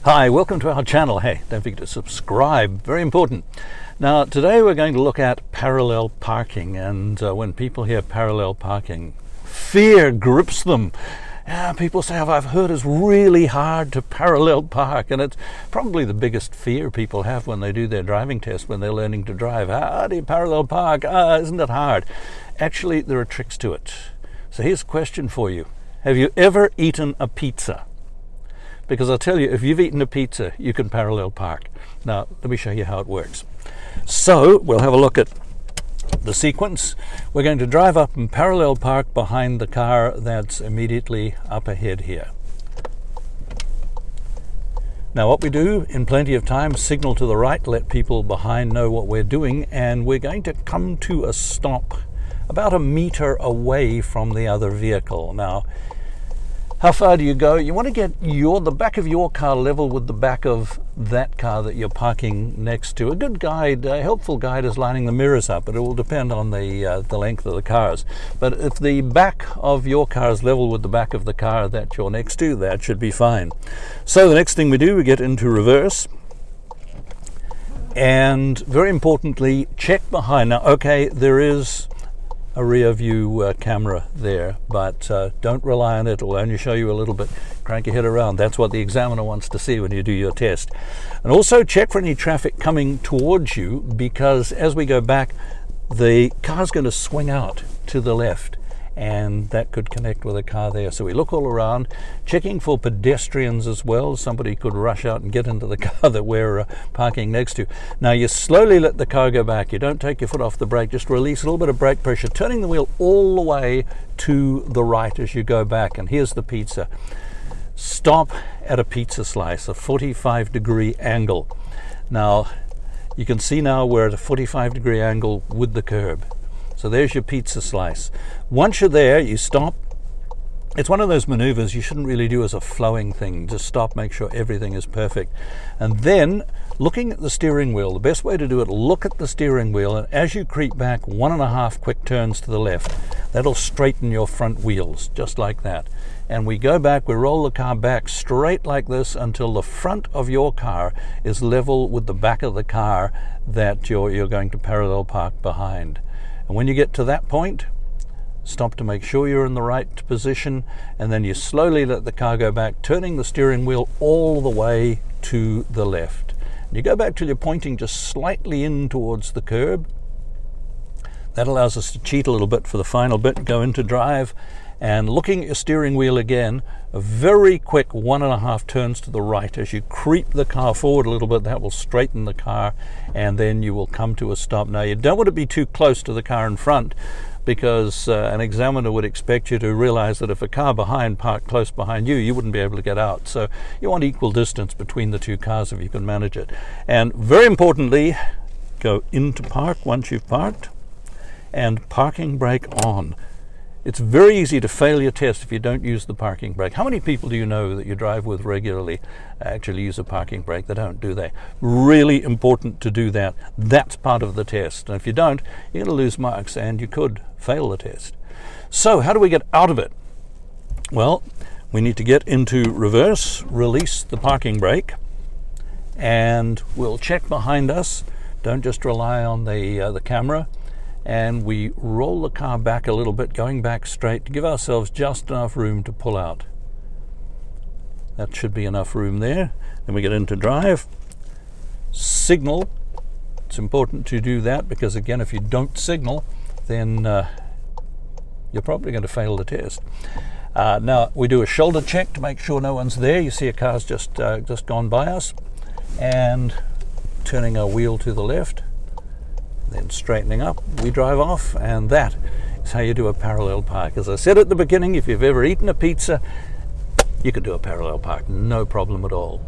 Hi, welcome to our channel. Hey, don't forget to subscribe, very important. Now today we're going to look at parallel parking, and when people hear parallel parking, fear grips them. People say, I've heard it's really hard to parallel park, and it's probably the biggest fear people have when they do their driving test, when they're learning to drive. How do you parallel park? Isn't it hard? Actually, there are tricks to it. So here's a question for you. Have you ever eaten a pizza? Because I'll tell you, if you've eaten a pizza, you can parallel park. Now, let me show you how it works. So, we'll have a look at the sequence. We're going to drive up and parallel park behind the car that's immediately up ahead here. Now, what we do in plenty of time, signal to the right, let people behind know what we're doing, and we're going to come to a stop about a meter away from the other vehicle. Now, how far do you go? You want to get the back of your car level with the back of that car that you're parking next to. A good guide, a helpful guide, is lining the mirrors up, but it will depend on the length of the cars. But if the back of your car is level with the back of the car that you're next to, that should be fine. So the next thing we do, we get into reverse. And very importantly, check behind. Now, okay, there is a rear view camera there, but don't rely on it. It'll only show you a little bit. Crank your head around. That's what the examiner wants to see when you do your test. And also check for any traffic coming towards you, because as we go back, the car's going to swing out to the left, and that could connect with a car there. So we look all around, checking for pedestrians as well. Somebody could rush out and get into the car that we're parking next to. Now you slowly let the car go back. You don't take your foot off the brake, just release a little bit of brake pressure, turning the wheel all the way to the right as you go back. And here's the pizza. Stop at a pizza slice, a 45-degree angle. Now you can see now we're at a 45-degree angle with the curb. So there's your pizza slice. Once you're there, you stop. It's one of those maneuvers you shouldn't really do as a flowing thing. Just stop, make sure everything is perfect. And then, looking at the steering wheel, the best way to do it, look at the steering wheel, and as you creep back 1.5 quick turns to the left, that'll straighten your front wheels, just like that. And we go back, we roll the car back straight like this until the front of your car is level with the back of the car that you're going to parallel park behind. And when you get to that point, stop to make sure you're in the right position, and then you slowly let the car go back, turning the steering wheel all the way to the left. And you go back till you're pointing just slightly in towards the curb. That allows us to cheat a little bit for the final bit, go into drive, and looking at your steering wheel again, a very quick 1.5 turns to the right. As you creep the car forward a little bit, that will straighten the car, and then you will come to a stop. Now, you don't want to be too close to the car in front, because an examiner would expect you to realize that if a car behind parked close behind you, you wouldn't be able to get out. So you want equal distance between the two cars if you can manage it. And very importantly, go into park once you've parked, and parking brake on. It's very easy to fail your test if you don't use the parking brake. How many people do you know that you drive with regularly actually use a parking brake? They don't, do they? Really important to do that. That's part of the test. And if you don't, you're going to lose marks and you could fail the test. So how do we get out of it? Well, we need to get into reverse, release the parking brake, and we'll check behind us. Don't just rely on the camera. And we roll the car back a little bit, going back straight, to give ourselves just enough room to pull out. That should be enough room there. Then we get into drive. Signal. It's important to do that, because again, if you don't signal, then you're probably going to fail the test. Now we do a shoulder check to make sure no one's there. You see a car's just gone by us, and turning our wheel to the left, then straightening up, we drive off, and that is how you do a parallel park. As I said at the beginning, if you've ever eaten a pizza, you can do a parallel park, no problem at all.